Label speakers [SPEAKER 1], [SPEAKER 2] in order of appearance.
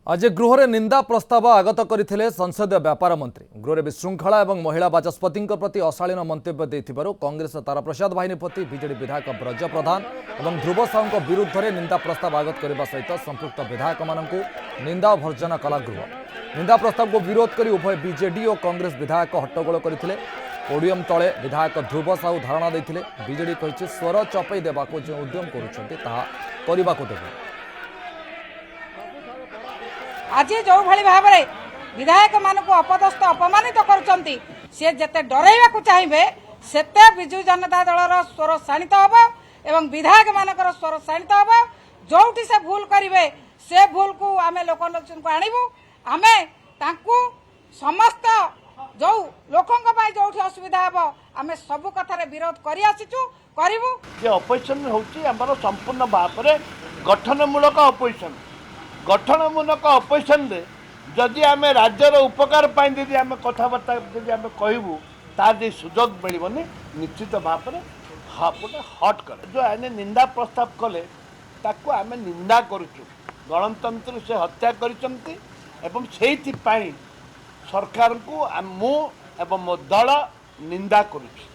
[SPEAKER 1] आज गृह में निंदा प्रस्ताव आगत करते संसदीय व्यापार मंत्री गृह विशृंखला और महिला बाचस्पति प्रति अशालीन मंतव्य देथिबारु कांग्रेस तारा प्रसाद बाहिनीपति बीजेडी विधायक ब्रज प्रधान और ध्रुव साहू विरुद्ध में निंदा प्रस्ताव आगत करने सहित संपृक्त विधायक मानू निंदा भर्जना कला गृह। निंदा प्रस्ताव को विरोध कर उभय बीजेडी और कांग्रेस विधायक हट्टगोल करते पोडियम तले विधायक ध्रुव साहू धारणा देते बीजेडी कही स्वर चपई देवा जो उद्यम कर
[SPEAKER 2] आज जो भाई भाव में विधायक मान अपदस्थ अपमानित करुँचे जिते डरइवा चाहिए सेते विजु जनता दलर स्वर शाणित हम एवं विधायक मानकर स्वर शाणित हम जोठी से भूल करेंगे से भूल को आम लोकलोचन को आणबू आम समस्त जो लोकों जो असुविधा हम आम सब कथार विरोध करूँ
[SPEAKER 3] अपोजिशन हूँ संपूर्ण भाव में गठनमूलक अपोजिशन गठनमूलक अपोजिशन जदि आम राज्यर उपकार जदि आम कथबार्ता जदि आम कहूँ तार सुजोग मिलनी निश्चित भाव में गोटे हट करे जो आने निंदा प्रस्ताव कले ताकू आम निंदा करुचु गणतंत्र से हत्या करिसंती एवं से सरकार को मु एवं मो दल निंदा करुछु।